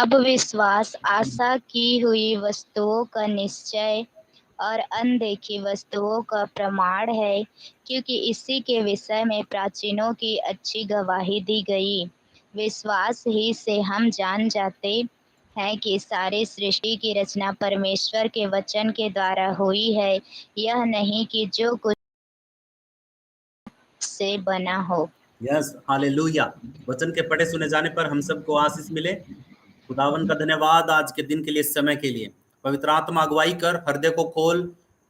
अब विश्वास आशा की हुई वस्तुओं का निश्चय और अनदेखी वस्तुओं का प्रमाण है, क्योंकि इसी के विषय में प्राचीनों की अच्छी गवाही दी गई। विश्वास ही से हम जान जाते हैं कि सारी सृष्टि की रचना परमेश्वर के वचन के द्वारा हुई है, यह नहीं कि जो कुछ से बना हो। Yes, hallelujah. वचन के पढ़े सुने जाने पर हम सबको आशीष मिले। खुदावन का धन्यवाद आज के दिन के लिए, समय के लिए। पवित्र आत्मा अगुवाई कर, हृदय को खोल,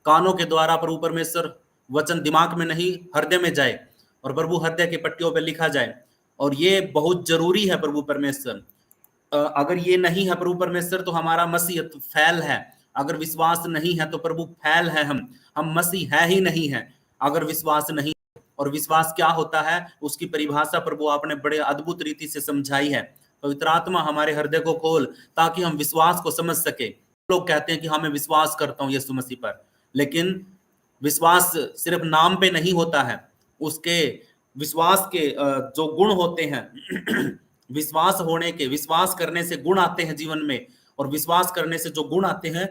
कानों के द्वारा प्रभु परमेश्वर वचन दिमाग में नहीं हृदय में जाए और प्रभु हृदय की पट्टियों पर लिखा जाए। और ये बहुत जरूरी है प्रभु परमेश्वर। अगर ये नहीं है प्रभु परमेश्वर तो हमारा मसीहत फैल है। अगर विश्वास नहीं है तो प्रभु फैल है, हम मसीह है ही नहीं है अगर विश्वास नहीं। और विश्वास क्या होता है उसकी परिभाषा प्रभु आपने बड़े अद्भुत रीति से समझाई है। पवित्र आत्मा हमारे हृदय को खोल ताकि हम विश्वास को समझ सके। लोग कहते हैं कि हाँ मैं विश्वास करता हूं यीशु मसीह पर, लेकिन विश्वास सिर्फ नाम पे नहीं होता है। उसके विश्वास के जो गुण होते हैं विश्वास होने के, विश्वास करने से गुण आते हैं जीवन में, और विश्वास करने से जो गुण आते हैं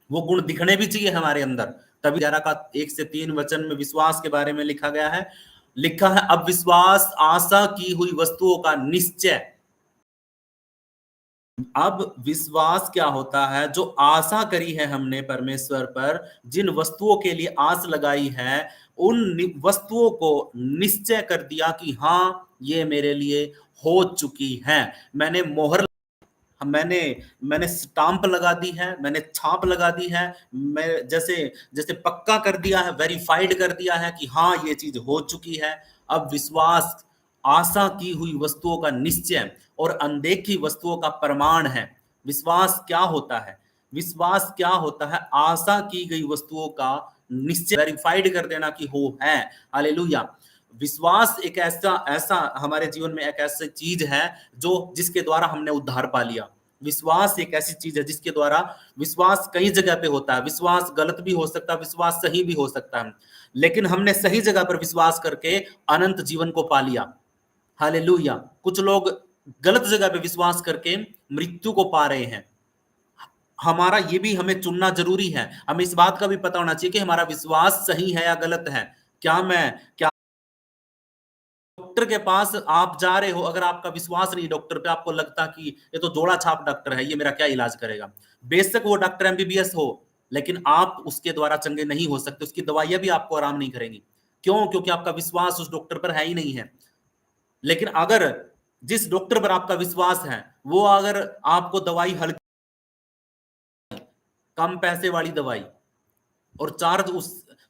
वो गुण दिखने भी चाहिए हमारे अंदर। तभी 11 का 1 से 3 वचन में विश्वास के बारे में लिखा गया है। लिखा है, अब विश्वास आशा की हुई वस्तुओं का निश्चय। अब विश्वास क्या होता है? जो आशा करी है हमने परमेश्वर पर, जिन वस्तुओं के लिए आस लगाई है, उन वस्तुओं को निश्चय कर दिया कि हाँ ये मेरे लिए हो चुकी है। मैंने मोहर, मैंने मैंने स्टाम्प लगा दी है, मैंने छाप लगा दी है, मैं जैसे जैसे पक्का कर दिया है, वेरीफाइड कर दिया है कि हाँ ये चीज हो चुकी है। अब विश्वास आशा की हुई वस्तुओं का निश्चय और अनदेखी वस्तुओं का प्रमाण है। विश्वास क्या होता है? विश्वास क्या होता है? आशा की गई वस्तुओं का निश्चय, वेरीफाइड कर देना कि हो है। हालेलुया। विश्वास एक ऐसा ऐसा हमारे जीवन में एक ऐसी चीज है जो जिसके द्वारा हमने उद्धार पा लिया। विश्वास एक ऐसी चीज है जिसके द्वारा, विश्वास कई जगह पे होता है, विश्वास गलत भी हो सकता है, विश्वास सही भी हो सकता है, लेकिन हमने सही जगह पर विश्वास करके अनंत जीवन को पा लिया। हालेलुया। कुछ लोग गलत जगह पे विश्वास करके मृत्यु को पा रहे हैं। हमारा ये भी हमें चुनना जरूरी है। हमें इस बात का भी पता होना चाहिए कि हमारा विश्वास सही है या गलत है। क्या डॉक्टर के पास आप जा रहे हो, अगर आपका विश्वास नहीं डॉक्टर पे, आपको लगता कि ये तो जोड़ा छाप डॉक्टर है, ये मेरा क्या इलाज करेगा, बेशक वो डॉक्टर एमबीबीएस हो, लेकिन आप उसके द्वारा चंगे नहीं हो सकते। उसकी दवाइयां भी आपको आराम नहीं करेंगी। क्यों? क्योंकि आपका विश्वास उस डॉक्टर पर है ही नहीं है। लेकिन अगर जिस डॉक्टर पर आपका विश्वास है वो अगर आपको दवाई हल्की, कम पैसे वाली दवाई, और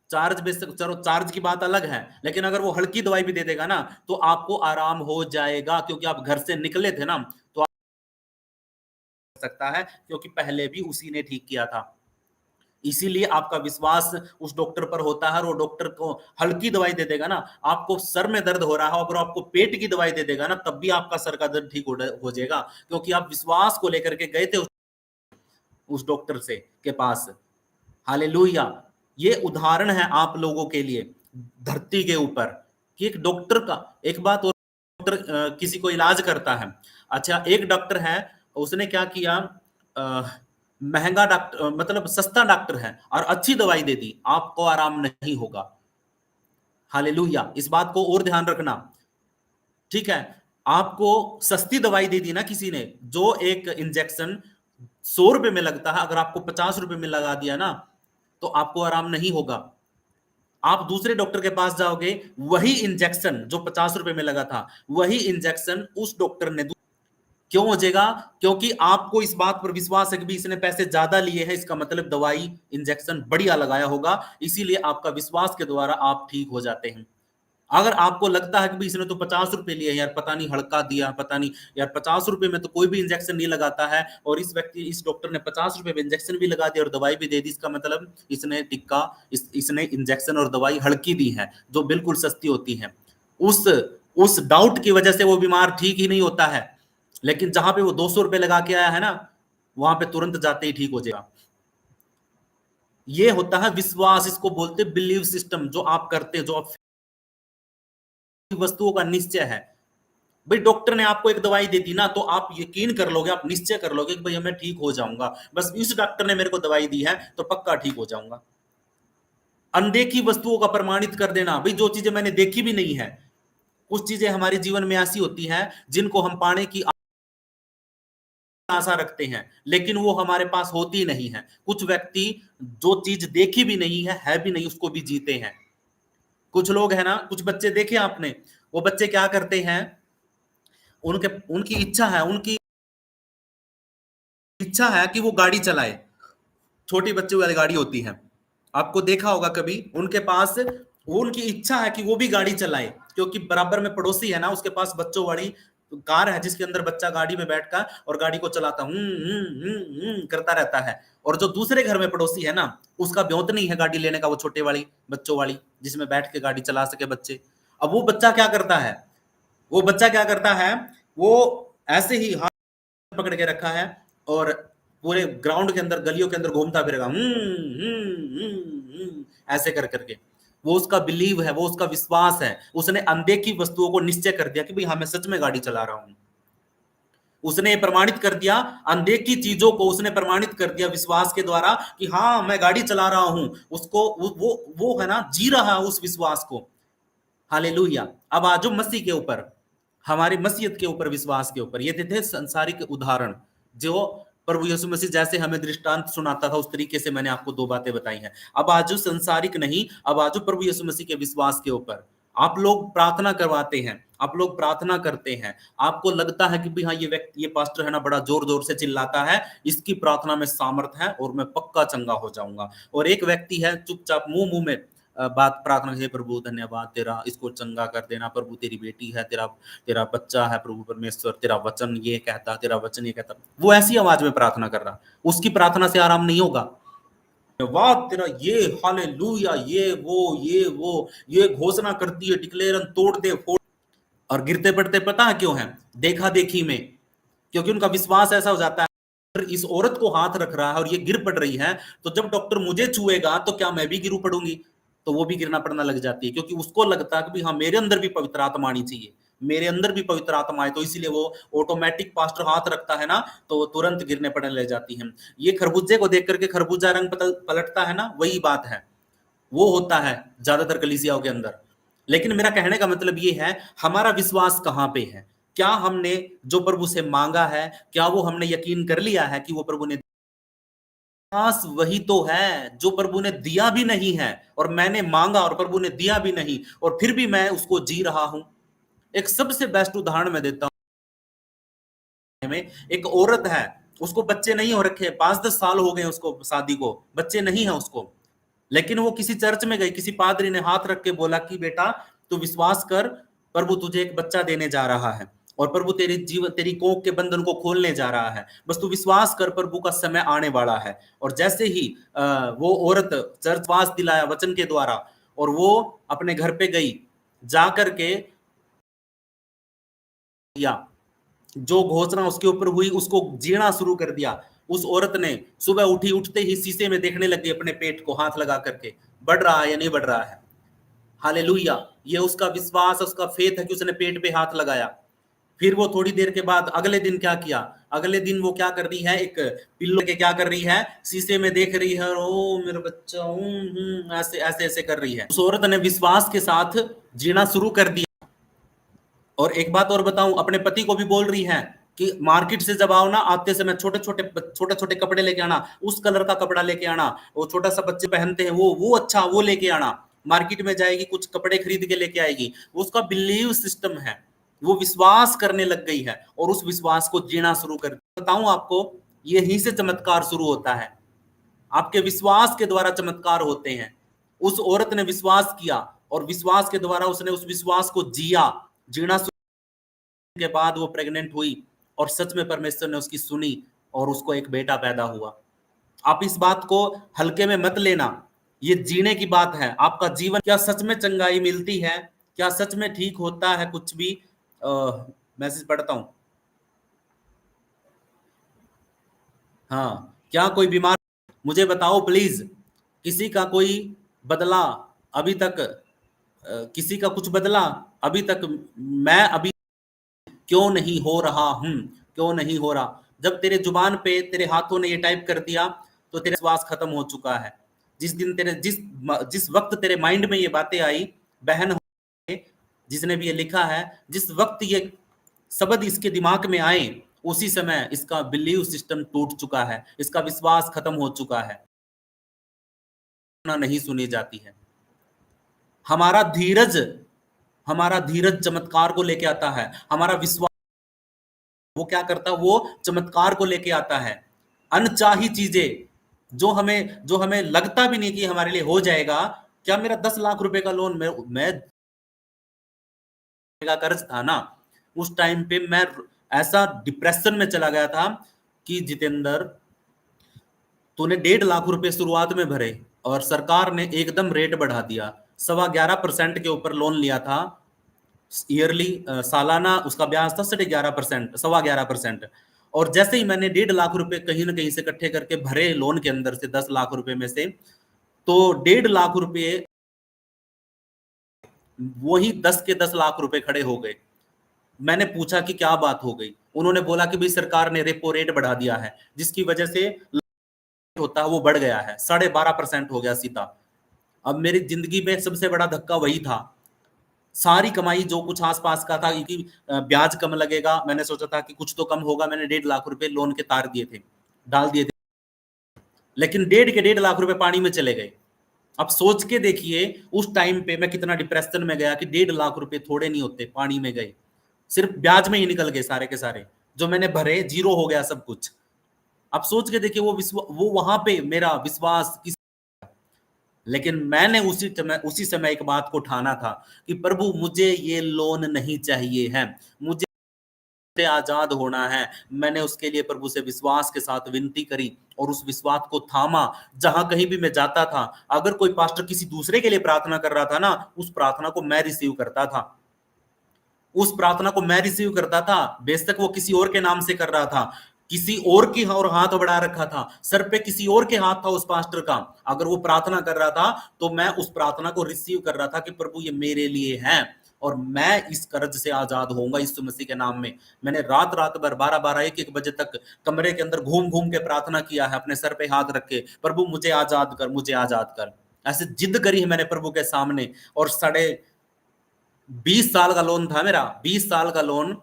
चार्ज बेशक, चलो चार्ज की बात अलग है, लेकिन अगर वो हल्की दवाई भी दे देगा ना तो आपको आराम हो जाएगा, क्योंकि आप घर से निकले थे ना, तो आप सकता है क्योंकि पहले भी उसी ने ठीक किया था। इसीलिए आपका विश्वास उस डॉक्टर पर होता है, और वो डॉक्टर को हल्की दवाई दे देगा ना, आपको सर में दर्द हो रहा है, अगर आपको पेट की दवाई दे देगा ना तब भी आपका सर का दर्द ठीक हो जाएगा, क्योंकि आप विश्वास को लेकर के गए थे उस डॉक्टर से के पास। हालेलुया। ये उदाहरण है आप लोगों के लिए धरती के ऊपर कि एक डॉक्टर का, एक बात और, डॉक्टर किसी को इलाज करता है। अच्छा, एक डॉक्टर है, उसने क्या किया, महंगा डॉक्टर, मतलब सस्ता डॉक्टर है और अच्छी दवाई दे दी, आपको आराम नहीं होगा। हालेलुया। इस बात को और ध्यान रखना, ठीक है? आपको सस्ती दवाई दे दी ना किसी ने, जो एक इंजेक्शन 100 रुपए में लगता है, अगर आपको 50 रुपए में लगा दिया ना तो आपको आराम नहीं होगा। आप दूसरे डॉक्टर के पास जाओगे, वही इंजेक्शन जो 50 रुपए में लगा था, वही इंजेक्शन उस डॉक्टर ने, क्यों हो जाएगा? क्योंकि आपको इस बात पर विश्वास है कि भी इसने पैसे ज्यादा लिए हैं, इसका मतलब दवाई इंजेक्शन बढ़िया लगाया होगा, इसीलिए आपका विश्वास के द्वारा आप ठीक हो जाते हैं। अगर आपको लगता है कि भी इसने तो 50 रुपए लिए यार, पता नहीं हल्का दिया, पता नहीं यार, 50 रुपए में तो कोई भी इंजेक्शन नहीं लगाता है, और इस डॉक्टर ने 50 रुपए में इंजेक्शन भी लगा दिया और दवाई भी दे दी, इसका मतलब इसने टिक्का, इसने इंजेक्शन और दवाई हल्की दी है जो बिल्कुल सस्ती होती है। उस डाउट की वजह से वो बीमार ठीक ही नहीं होता है, लेकिन जहां पे वो 200 रुपए लगा के आया है ना, वहां पे तुरंत जाते ही ठीक हो जाएगा। ये होता है विश्वास, इसको बोलते बिलीव सिस्टम, जो आप करते हैं, जो आप वस्तुओं का निश्चय है। भाई डॉक्टर ने आपको एक दवाई दे दी ना, तो आप यकीन कर लोगे, आप निश्चय कर लोगे कि भाई मैं ठीक हो जाऊंगा, बस इस डॉक्टर ने मेरे को दवाई दी है तो पक्का ठीक हो जाऊंगा। अनदेखी वस्तुओं का प्रमाणित कर देना, भाई जो चीजें मैंने देखी भी नहीं है, कुछ चीजें हमारे जीवन में ऐसी होती हैं जिनको हम पाने की आशा रखते हैं, लेकिन वो हमारे पास होती नहीं है। कुछ व्यक्ति जो चीज देखी भी नहीं है भी नहीं, उसको भी जीते हैं। कुछ लोग है ना, कुछ बच्चे देखे आपने, वो बच्चे क्या करते हैं, उनके उनकी इच्छा है, उनकी इच्छा है कि वो गाड़ी चलाए, छोटी बच्चे वाली गाड़ी होती है, आपको देखा होगा कभी, उनके पास वो उनकी इच्छा है कि वो भी गाड़ी चलाए, क्योंकि बराबर में पड़ोसी है ना, उसके पास बच्चों वाली कार है जिसके अंदर बच्चा गाड़ी में बैठकर और गाड़ी को चलाता करता रहता है। और जो दूसरे घर में पड़ोसी है ना, उसका ब्योत नहीं है गाड़ी लेने का, वो छोटे वाली बच्चों वाली जिसमें बैठ के गाड़ी चला सके बच्चे। अब वो बच्चा क्या करता है, वो बच्चा क्या करता है, वो ऐसे ही हाथ पकड़ के रखा है और पूरे ग्राउंड के अंदर गलियों के अंदर घूमता फिरेगा, ऐसे कर करके। वो उसका बिलीव है, वो उसका विश्वास है, उसने अनदेखी वस्तुओं को निश्चय कर दिया कि भाई हाँ मैं सच में गाड़ी चला रहा हूं। उसने प्रमाणित कर दिया, अनदेखी चीजों को उसने प्रमाणित कर दिया विश्वास के द्वारा कि हाँ मैं गाड़ी चला रहा हूं। उसको वो है ना, जी रहा है उस विश्वास को। हालेलुया। अब आजो मसीह के ऊपर, हमारी मसीहत के ऊपर, विश्वास के ऊपर। ये थे संसारिक उदाहरण जो प्रभु यीशु मसीह जैसे हमें दृष्टांत सुनाता था, उस तरीके से मैंने आपको दो बातें बताई हैं। अब आजो संसारिक नहीं, अब आजो प्रभु यीशु मसीह के विश्वास के ऊपर। आप लोग प्रार्थना करवाते हैं, आप लोग प्रार्थना करते हैं, आपको लगता है कि भाई हाँ ये व्यक्ति, ये पास्टर है ना, बड़ा जोर जोर से चिल्लाता है, इसकी प्रार्थना में सामर्थ है और मैं पक्का चंगा हो जाऊंगा। और एक व्यक्ति है चुपचाप मुंह मुंह में बात प्रार्थना, हे प्रभु धन्यवाद तेरा, इसको चंगा कर देना प्रभु, तेरी बेटी है, तेरा तेरा बच्चा है प्रभु परमेश्वर, तेरा वचन ये कहता, तेरा वचन ये कहता। वो ऐसी आवाज में प्रार्थना कर रहा, उसकी प्रार्थना से आराम नहीं होगा। धन्यवाद तेरा, ये हालेलुया, ये घोषणा करती है, डिक्लेयर, तोड़ दे फोड़। और गिरते पड़ते पता है क्यों है, देखा देखी में, क्योंकि उनका विश्वास ऐसा हो जाता है, इस औरत को हाथ रख रहा है और ये गिर पड़ रही है, तो जब डॉक्टर मुझे छुएगा तो क्या मैं भी गिरू पड़ूंगी, तो वो भी गिरना पड़ना लग जाती है, क्योंकि उसको लगता है कि हाँ मेरे अंदर भी पवित्र आत्मा आनी चाहिए, मेरे अंदर भी पवित्र आत्मा है, तो इसीलिए वो ऑटोमेटिक पास्टर हाथ रखता है ना, तो तुरंत गिरने पड़ने लग जाती है। ये खरबूजे को देख करके खरबूजा रंग पलटता है ना, वही बात है, वो होता है ज्यादातर कलीसियाओं के अंदर। लेकिन मेरा कहने का मतलब ये है, हमारा विश्वास कहां पे है, क्या हमने जो प्रभु से मांगा है, क्या वो हमने यकीन कर लिया है कि वो प्रभु ने, विश्वास वही तो है जो प्रभु ने दिया भी नहीं है, और मैंने मांगा और प्रभु ने दिया भी नहीं, और फिर भी मैं उसको जी रहा हूं। एक सबसे बेस्ट उदाहरण मैं देता हूं, में एक औरत है, उसको बच्चे नहीं हो रखे, 5-10 साल हो गए उसको शादी को, बच्चे नहीं है उसको, लेकिन वो किसी चर्च में गई, किसी पादरी ने हाथ रख के बोला कि बेटा तू विश्वास कर, प्रभु तुझे एक बच्चा देने जा रहा है, और प्रभु तेरे जीवन, तेरी कोख के बंधन को खोलने जा रहा है, बस तू विश्वास कर, प्रभु का समय आने वाला है। और जैसे ही वो औरत चर्च वास दिलाया वचन के द्वारा, और वो अपने घर पे गई, जाकर के या जो घोषणा उसके ऊपर हुई उसको जीना शुरू कर दिया। उस औरत ने सुबह उठी, उठते ही शीशे में देखने लगी अपने पेट को हाथ लगा करके, बढ़ रहा है या नहीं बढ़ रहा है। हालेलुया। ये उसका विश्वास, उसका फेथ है कि उसने पेट पे हाथ लगाया। फिर वो थोड़ी देर के बाद अगले दिन क्या किया, अगले दिन वो क्या कर रही है, एक पिल्लो के क्या कर रही है, शीशे में देख रही है, ओ मेरा बच्चा, ऐसे ऐसे ऐसे कर रही है। उस औरत ने विश्वास के साथ जीना शुरू कर दिया। और एक बात और बताऊं, अपने पति को भी बोल रही है कि मार्केट से जब आओ ना, आते समय छोटे छोटे कपड़े लेके आना, उस कलर का कपड़ा लेके आना, वो छोटा सा बच्चे पहनते हैं वो अच्छा वो लेके आना। मार्केट में जाएगी, कुछ कपड़े खरीद के लेके आएगी, वो उसका बिलीव सिस्टम है, वो विश्वास करने लग गई है और उस विश्वास को जीना शुरू कर। बताऊं आपको, यहीं से चमत्कार शुरू होता है, आपके विश्वास के द्वारा चमत्कार होते हैं। उस औरत ने विश्वास किया और विश्वास के द्वारा उसने उस विश्वास को जिया, जीना के बाद वो प्रेग्नेंट हुई, और सच में परमेश्वर ने उसकी सुनी और उसको एक बेटा पैदा हुआ। आप इस बात को हल्के में मत लेना, ये जीने की बात है। आपका जीवन, क्या सच में चंगाई मिलती है, क्या सच में ठीक होता है कुछ भी? मैसेज पढ़ता हूं। हाँ, क्या कोई बीमार, मुझे बताओ प्लीज, किसी का कोई बदला अभी तक, किसी का कुछ बदला अभी तक? मैं अभी क्यों नहीं हो रहा हूं, क्यों नहीं हो रहा। जब तेरे जुबान पे तेरे हाथों ने ये टाइप कर दिया तो तेरा विश्वास खत्म हो चुका है। जिस दिन तेरे जिस वक्त तेरे माइंड में ये बातें आई, बहन जिसने भी ये लिखा है, जिस वक्त ये शब्द इसके दिमाग में आए, उसी समय इसका बिलीव सिस्टम टूट चुका है, इसका विश्वास खत्म हो चुका है, नहीं सुनी जाती है। हमारा धीरज, हमारा धीरज चमत्कार को लेके आता है। हमारा विश्वास वो क्या करता है, वो चमत्कार को लेके आता है। अनचाही चीजें जो हमें लगता भी नहीं कि हमारे लिए हो जाएगा। क्या मेरा 10 लाख रुपए का लोन, मैं का कर्ज था ना, उस टाइम पे मैं ऐसा डिप्रेशन में चला गया था कि जितेंद्र, तूने 1.5 लाख रुपए शुरुआत में भरे और सरकार ने एकदम रेट बढ़ा दिया। 11.25% के ऊपर लोन लिया था ईयरली, सालाना उसका ब्याज था 11.5%, 11.25%। और जैसे ही मैंने 1.5 लाख रुपए कहीं ना कहीं से इकट्ठे करके भरे लोन के अंदर से, 10 लाख रुपए में से, तो 1.5 लाख रुपए वही 10 के 10 लाख रुपए खड़े हो गए। मैंने पूछा कि क्या बात हो गई। उन्होंने बोला कि भाई सरकार ने रेपो रेट बढ़ा दिया है, जिसकी वजह से होता है वो बढ़ गया है, 12.5% हो गया सीधा। अब मेरी जिंदगी में सबसे बड़ा धक्का वही था। सारी कमाई जो कुछ आसपास का था कि ब्याज कम लगेगा, मैंने सोचा था कि कुछ तो कम होगा, मैंने 1.5 लाख रुपए लोन के तार दिए थे, डाल दिए थे, लेकिन 1.5 लाख रुपए पानी में चले गए। अब सोच के देखिए उस टाइम पे मैं कितना डिप्रेशन में गया कि 1.5 लाख रुपए थोड़े नहीं होते, पानी में गए, सिर्फ ब्याज में ही निकल गए सारे के सारे, जो मैंने भरे जीरो हो गया सब कुछ। अब सोच के देखिए वो वहां पे मेरा विश्वास किस, लेकिन मैंने उसी समय एक बात को ठाना था कि प्रभु मुझे ये लोन नहीं चाहिए है, मुझे आजाद होना है। मैंने उसके लिए प्रभु से विश्वास के साथ विनती करी और उस विश्वास को थामा। जहां कहीं भी मैं जाता था, अगर कोई पास्टर किसी दूसरे के लिए प्रार्थना कर रहा था ना, उस प्रार्थना को मैं रिसीव करता था, उस प्रार्थना को मैं रिसीव करता था, बेशक वो किसी और के नाम से कर रहा था, किसी और की और हाथ बढ़ा रखा था, सर पे किसी और के हाथ था उस पास्टर का, अगर वो प्रार्थना कर रहा था तो मैं उस प्रार्थना को रिसीव कर रहा था कि प्रभु ये मेरे लिए है और मैं इस कर्ज से आजाद होऊंगा यीशु मसीह के नाम में। मैंने रात रात भर 12-12 1-1 बजे तक कमरे के अंदर घूम घूम के प्रार्थना किया है, अपने सर पे हाथ रख के, प्रभु मुझे आजाद कर, मुझे आजाद कर। ऐसे जिद करी है मैंने प्रभु के सामने। और 20 साल का लोन था मेरा, 20 साल का लोन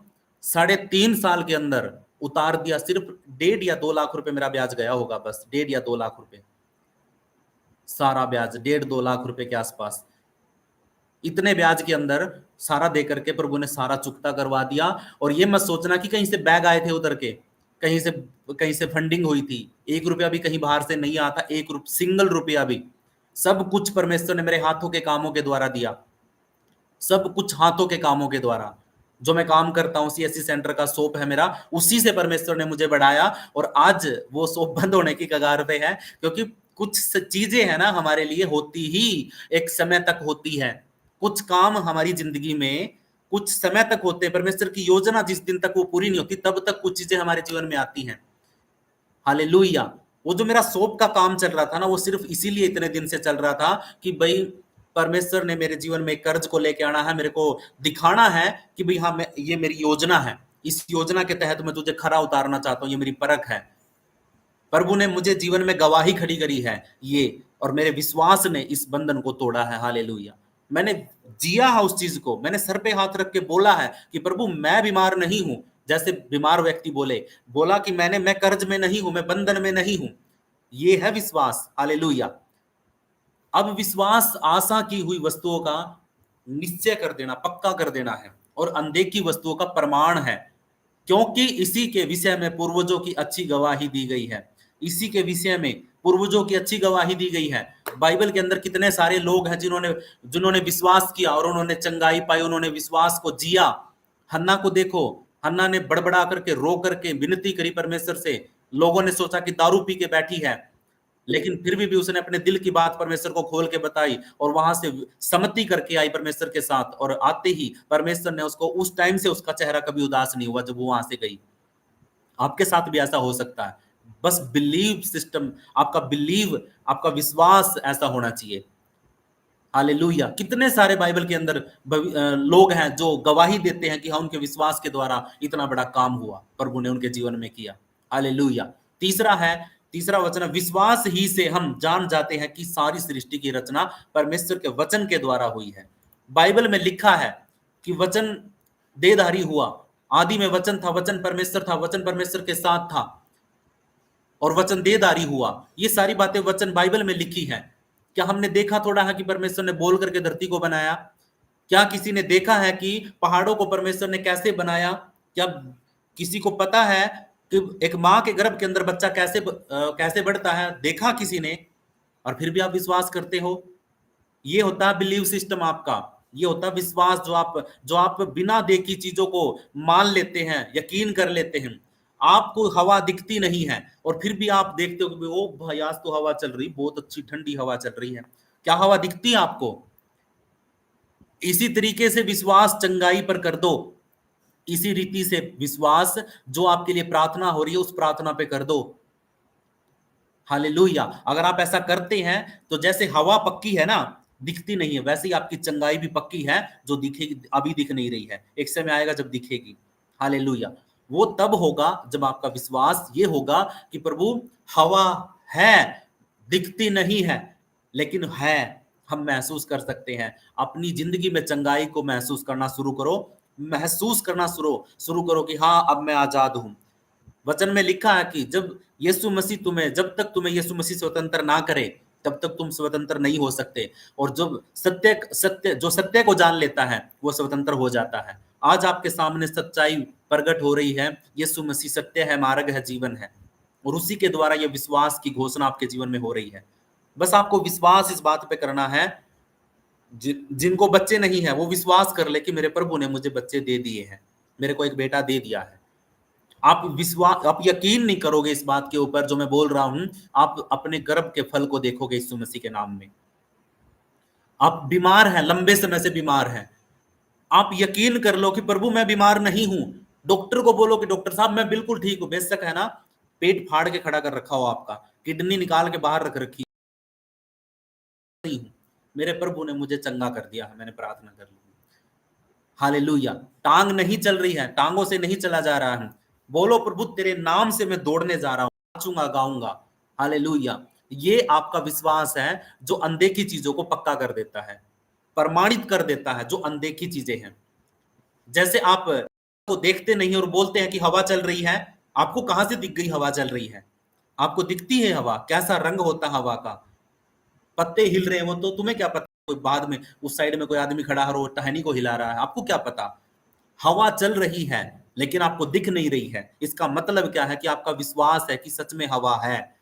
3.5 साल के अंदर उतार दिया। सिर्फ 1.5 या 2 लाख रुपए मेरा ब्याज गया होगा, बस 1.5 या 2 लाख रुपए, सारा ब्याज 1.5 2 लाख रुपए के आसपास। इतने ब्याज के अंदर सारा दे करके प्रभु ने सारा चुकता करवा दिया। और ये मत सोचना कि कहीं से बैग आए थे उधर के, कहीं से फंडिंग हुई थी, 1 रुपया भी कहीं बाहर से नहीं आता, सिंगल रुपया भी। सब कुछ परमेश्वर ने मेरे हाथों के कामों के द्वारा दिया, सब कुछ हाथों के कामों के द्वारा। जो मैं काम करता हूँ, सीएससी सेंटर का शॉप है मेरा, उसी से परमेश्वर ने मुझे बढ़ाया। और आज वो शॉप बंद होने की कगार पे है, क्योंकि कुछ चीजें है ना हमारे लिए होती ही एक समय तक होती है। कुछ काम हमारी जिंदगी में कुछ समय तक होते हैं, परमेश्वर की योजना जिस दिन तक वो पूरी नहीं होती तब तक कुछ चीजें हमारे जीवन में आती हैं। हालेलुया। वो जो मेरा शॉप का काम चल रहा था ना, वो सिर्फ इसीलिए इतने दिन से चल रहा था कि भाई परमेश्वर ने मेरे जीवन में कर्ज को लेके आना है, मेरे को दिखाना है कि भाई हाँ, ये मेरी योजना है, इस योजना के तहत मैं तुझे खरा उतारना चाहता हूँ, ये मेरी परख है। प्रभु ने मुझे जीवन में गवाही खड़ी करी है ये, और मेरे विश्वास ने इस बंधन को तोड़ा है। हालेलुया। मैंने जिया है उस चीज को, मैंने सर पे हाथ रख के बोला है कि प्रभु मैं बीमार नहीं हूं, जैसे बीमार व्यक्ति बोला कि मैं कर्ज में नहीं हूं, मैं बंधन में नहीं हूं। ये है विश्वास। हालेलुया। अब विश्वास आशा की हुई वस्तुओं का निश्चय कर देना, पक्का कर देना है, और अनदेखी वस्तुओं का प्रमाण है, क्योंकि इसी के विषय में पूर्वजों की अच्छी गवाही दी गई है। इसी के विषय में पूर्वजों की अच्छी गवाही दी गई है। बाइबल के अंदर कितने सारे लोग हैं जिन्होंने जिन्होंने विश्वास किया और उन्होंने चंगाई पाई, उन्होंने विश्वास को जिया। हन्ना को देखो, हन्ना ने बड़बड़ा करके रो करके विनती करी परमेश्वर से। लोगों ने सोचा कि दारू पी के बैठी है, लेकिन फिर भी उसने अपने दिल की बात परमेश्वर को खोल के बताई और वहां से सम्मति करके आई परमेश्वर के साथ। और आते ही परमेश्वर ने उसको, उस टाइम से उसका चेहरा कभी उदास नहीं हुआ जब वो वहां से गई। आपके साथ भी ऐसा हो सकता है। बस बिलीव सिस्टम, आपका विश्वास ऐसा होना चाहिए। हालेलुया। कितने सारे बाइबल के अंदर लोग हैं जो गवाही देते हैं कि हाँ, उनके विश्वास के द्वारा इतना बड़ा काम हुआ, प्रभु ने उनके जीवन में किया। हालेलुया। तीसरा वचन है, विश्वास ही से हम जान जाते हैं कि सारी सृष्टि की रचना परमेश्वर के वचन के द्वारा हुई है। बाइबल में लिखा है कि वचन देहधारी हुआ, आदि में वचन था, वचन परमेश्वर था, वचन परमेश्वर के साथ था और वचन देहधारी हुआ। ये सारी बातें वचन बाइबल में लिखी है। क्या हमने देखा थोड़ा है कि परमेश्वर ने बोल करके धरती को बनाया? क्या किसी ने देखा है कि पहाड़ों को परमेश्वर ने कैसे बनाया? क्या किसी को पता है कि एक माँ के गर्भ के अंदर बच्चा कैसे बढ़ता है? देखा किसी ने? और फिर भी आप विश्वास करते हो? ये होता है बिलीव सिस्टम आपका। ये होता है विश्वास, जो आप बिना देखी चीजों को मान लेते हैं, यकीन कर लेते हैं। आपको हवा दिखती नहीं है और फिर भी आप देखते हो कि ओ भाई, आज तो हवा चल रही, बहुत अच्छी ठंडी हवा चल रही है। क्या हवा दिखती है आपको? इसी तरीके से विश्वास चंगाई पर कर दो। इसी रीति से विश्वास जो आपके लिए प्रार्थना हो रही है, उस प्रार्थना पे कर दो। हालेलुया। अगर आप ऐसा करते हैं तो जैसे हवा पक्की है ना, दिखती नहीं है, वैसे ही आपकी चंगाई भी पक्की है, जो दिखेगी, अभी दिख नहीं रही है, एक समय आएगा जब दिखेगी। हालेलुया। वो तब होगा जब आपका विश्वास ये होगा कि प्रभु, हवा है, दिखती नहीं है, लेकिन है, हम महसूस कर सकते हैं। अपनी जिंदगी में चंगाई को महसूस करना शुरू करो, महसूस करना शुरू करो कि हाँ, अब मैं आजाद हूं। वचन में लिखा है कि जब तक तुम्हें यीशु मसीह स्वतंत्र ना करे, तब तक तुम स्वतंत्र नहीं हो सकते। और जब सत्य को जान लेता है, वो स्वतंत्र हो जाता है। आज आपके सामने सच्चाई प्रकट हो रही है। यीशु मसीह सत्य है, मार्ग है, जीवन है, और उसी के द्वारा यह विश्वास की घोषणा आपके जीवन में हो रही है। बस आपको विश्वास इस बात पे करना है, जिनको बच्चे नहीं है वो विश्वास कर ले कि मेरे प्रभु ने मुझे बच्चे दे दिए हैं, मेरे को एक बेटा दे दिया है। आप यकीन नहीं करोगे इस बात के ऊपर जो मैं बोल रहा हूं। आप अपने गर्भ के फल को देखोगे यीशु मसीह के नाम में। आप बीमार हैं, लंबे समय से बीमार हैं, आप यकीन कर लो कि प्रभु मैं बीमार नहीं हूं। डॉक्टर को बोलो कि डॉक्टर साहब मैं बिल्कुल ठीक हूं, बेशक है ना पेट फाड़ के खड़ा कर रखा हो, आपका किडनी निकाल के बाहर रख रखी, नहीं हूं, मेरे प्रभु ने मुझे चंगा कर दिया है, मैंने प्रार्थना कर ली। हालेलुया। टांग नहीं चल रही है, टांगों से नहीं चला जा रहा है, बोलो प्रभु तेरे नाम से मैं दौड़ने जा रहा हूं, नाचूंगा, गाऊंगा। हालेलुया। ये आपका विश्वास है जो अनदेखी चीजों को पक्का कर देता है, प्रमाणित कर देता है जो अनदेखी चीजें हैं। जैसे आप को देखते नहीं और बोलते हैं कि हवा चल रही है, आपको कहां से दिख गई हवा चल रही है? आपको दिखती है हवा, कैसा रंग होता है हवा का, पत्ते हिल रहे हैं, वो तो तुम्हें क्या पता, कोई बाद में उस साइड में कोई आदमी खड़ा है और टहनी को हिला रहा है, आपको क्या पता? हवा चल रही है लेकिन आपको दिख नहीं रही है। इसका मतलब क्या है कि आपका विश्वास है कि सच में हवा है।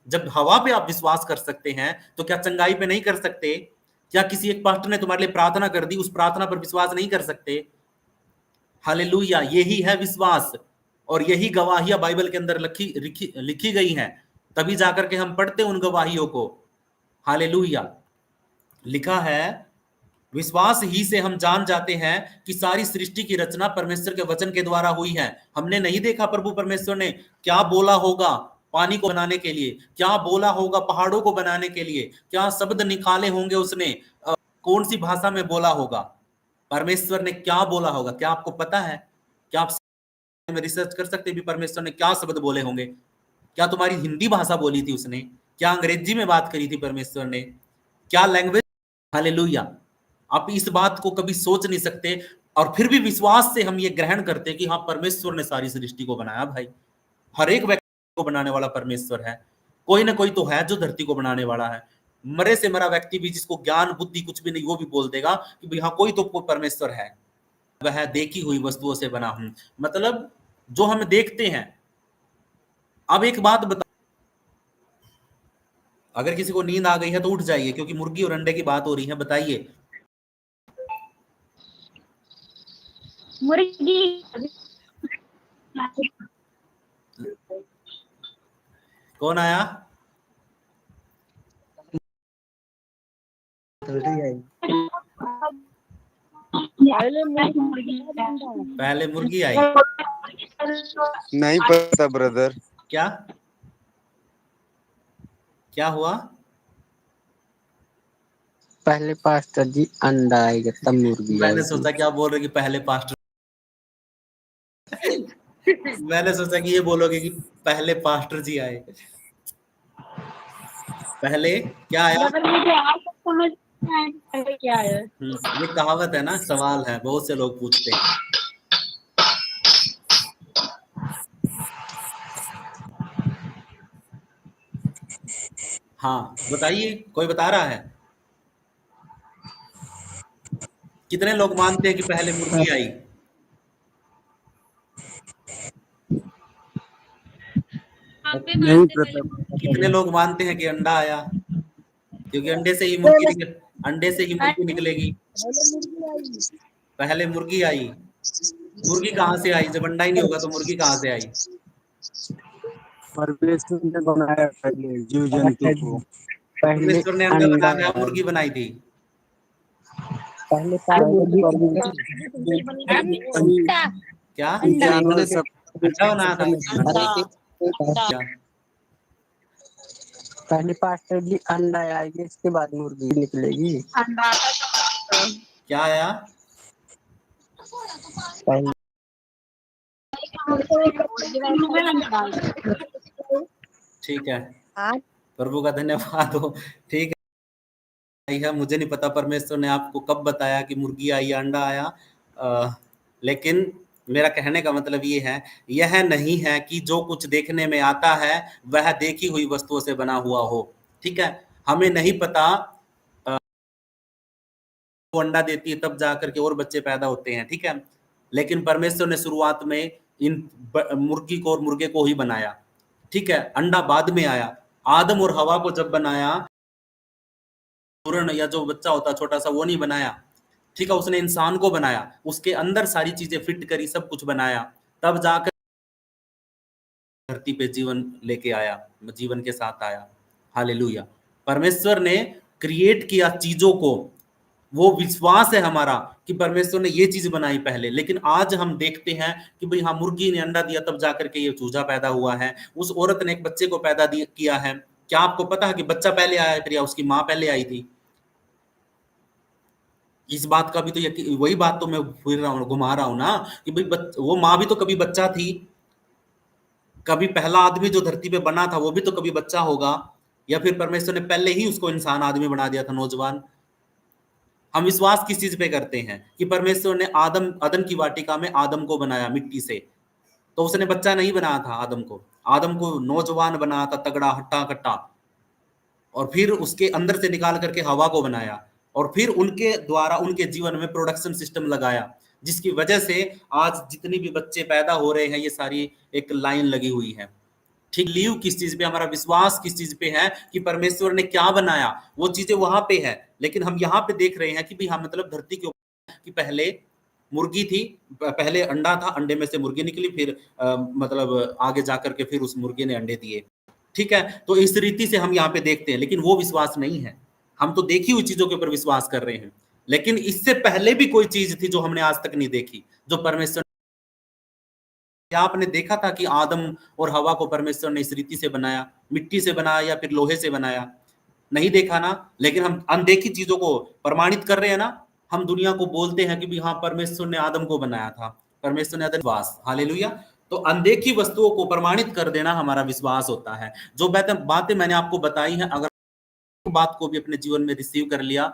जब हवा पे आप विश्वास कर सकते हैं तो क्या चंगाई पे नहीं कर सकते? क्या किसी एक पास्टर ने तुम्हारे लिए प्रार्थना कर दी, उस प्रार्थना पर विश्वास नहीं कर सकते? हालेलुया। यही है विश्वास, और यही गवाहियां बाइबल के अंदर लिखी गई हैं, तभी जाकर के हम पढ़ते उन गवाहियों को। हालेलुया। लिखा है, विश्वास ही से हम जान जाते हैं कि सारी सृष्टि की रचना परमेश्वर के वचन के द्वारा हुई है। हमने नहीं देखा प्रभु परमेश्वर ने क्या बोला होगा पानी को बनाने के लिए, क्या बोला होगा पहाड़ों को बनाने के लिए, क्या शब्द निकाले होंगे उसने, कौन सी भाषा में बोला होगा, परमेश्वर ने क्या बोला होगा, क्या आपको पता है? क्या आप में रिसर्च कर सकते भी परमेश्वर ने क्या शब्द बोले होंगे? क्या तुम्हारी हिंदी भाषा बोली थी उसने? क्या अंग्रेजी में बात करी थी परमेश्वर ने? क्या लैंग्वेज? हालेलुया। आप इस बात को कभी सोच नहीं सकते, और फिर भी विश्वास से हम ये ग्रहण करते हैं कि हाँ, परमेश्वर ने सारी सृष्टि को बनाया। भाई, हर एक व्यक्ति को बनाने वाला परमेश्वर है। कोई ना कोई तो है जो धरती को बनाने वाला है। मरे से मरा व्यक्ति भी, जिसको ज्ञान बुद्धि कुछ भी नहीं, वो भी बोल देगा कि भाई हाँ, कोई तो परमेश्वर है। वह देखी हुई वस्तुओं से बना हूं, मतलब जो हम देखते हैं। अब एक बात बता, अगर किसी को नींद आ गई है तो उठ जाइए, क्योंकि मुर्गी और अंडे की बात हो रही है। बताइए। मुर्गी कौन आया? पहले मुर्गी आई। नहीं पता ब्रदर। क्या क्या हुआ? पहले पास्टर जी अंडा आएगा तब मुर्गी मैंने आएगी। सोचा क्या बोल रहे कि पहले पास्टर मैंने सोचा कि ये बोलोगे कि पहले पास्टर जी आए। पहले क्या आया? मुझे आज तक समझ नहीं आया कि पहले क्या है। ये कहावत है ना, सवाल है, बहुत से लोग पूछते हैं। हाँ बताइए, कोई बता रहा है? कितने लोग मानते हैं कि पहले मुर्गी आई? नहीं पता। कितने लोग मानते हैं कि अंडा आया? क्योंकि अंडे से ही मुर्गी निकलेगी। पहले मुर्गी आई। मुर्गी कहाँ से आई? जब अंडा ही नहीं होगा तो मुर्गी कहाँ से आई? परमेश्वर ने बनाया पहले जीव जंतु को। पहले परमेश्वर ने अंडा अंडा बनाया, मुर्गी बनाई थी। पहले क्या जानवर सब अंडा बनाया था? क्या? पहले पास्टर जी अंडा आएगी इसके बाद मुर्गी निकलेगी। क्या आया? पहले ठीक है, प्रभु का धन्यवाद हो। ठीक है, आई है, मुझे नहीं पता परमेश्वर ने आपको कब बताया कि मुर्गी आई या अंडा आया। लेकिन मेरा कहने का मतलब ये है, यह नहीं है कि जो कुछ देखने में आता है वह देखी हुई वस्तुओं से बना हुआ हो। ठीक है, हमें नहीं पता वो अंडा देती है तब जाकर के और बच्चे पैदा होते हैं। ठीक है, लेकिन परमेश्वर ने शुरुआत में इन मुर्गी को और मुर्गे को ही बनाया। ठीक है, अंडा बाद में आया। आदम और हवा को जब बनाया, या जो बच्चा होता छोटा सा, वो नहीं बनाया। ठीक है, उसने इंसान को बनाया, उसके अंदर सारी चीजें फिट करी, सब कुछ बनाया, तब जाकर धरती पे जीवन लेके आया, जीवन के साथ आया। हालेलुया। परमेश्वर ने क्रिएट किया चीजों को, वो विश्वास है हमारा कि परमेश्वर ने ये चीज बनाई पहले। लेकिन आज हम देखते हैं कि भाई हाँ, मुर्गी ने अंडा दिया तब जाकर के ये चूजा पैदा हुआ है, उस औरत ने एक बच्चे को पैदा किया है। क्या आपको पता है कि बच्चा पहले आया फिर या उसकी माँ पहले आई थी? इस बात का भी तो वही बात तो मैं फिर रहा हूँ, घुमा रहा हूं ना कि भाई वो माँ भी तो कभी बच्चा थी, कभी पहला आदमी जो धरती पे बना था वो भी तो कभी बच्चा होगा, या फिर परमेश्वर ने पहले ही उसको इंसान आदमी बना दिया था, नौजवान। हम विश्वास किस चीज पे करते हैं कि परमेश्वर ने अदन की वाटिका में आदम को बनाया मिट्टी से, तो उसने बच्चा नहीं बनाया था आदम को नौजवान बनाया था, तगड़ा हट्टा कट्टा, और फिर उसके अंदर से निकाल करके हवा को बनाया, और फिर उनके द्वारा उनके जीवन में प्रोडक्शन सिस्टम लगाया, जिसकी वजह से आज जितनी भी बच्चे पैदा हो रहे हैं ये सारी एक लाइन लगी हुई है। ठीक, लीव किस चीज पे, हमारा विश्वास किस चीज पे है कि परमेश्वर ने क्या बनाया, वो चीजें वहां पे है। लेकिन हम यहाँ पे देख रहे हैं कि भाई हाँ, मतलब धरती के ऊपर कि पहले मुर्गी थी, पहले अंडा था, अंडे में से मुर्गी निकली, फिर मतलब आगे जाकर के फिर उस मुर्गे ने अंडे दिए। ठीक है, तो इस रीति से हम यहाँ पे देखते हैं, लेकिन वो विश्वास नहीं है। हम तो देखी हुई चीजों के ऊपर विश्वास कर रहे हैं, लेकिन इससे पहले भी कोई चीज थी जो हमने आज तक नहीं देखी, जो परमेश्वर। क्या आपने देखा था कि आदम और हवा को परमेश्वर ने इस रीति से बनाया, मिट्टी से बनाया या फिर लोहे से बनाया? नहीं देखा ना। लेकिन हम अनदेखी चीजों को प्रमाणित कर रहे हैं ना। हम दुनिया को बोलते हैं कि भी हाँ, परमेश्वर ने आदम को बनाया था, परमेश्वर ने विश्वास। हालेलुया। तो अनदेखी वस्तुओं को प्रमाणित कर देना हमारा विश्वास होता है। जो बातें मैंने आपको बताई हैं, अगर बात को भी अपने जीवन में रिसीव कर लिया,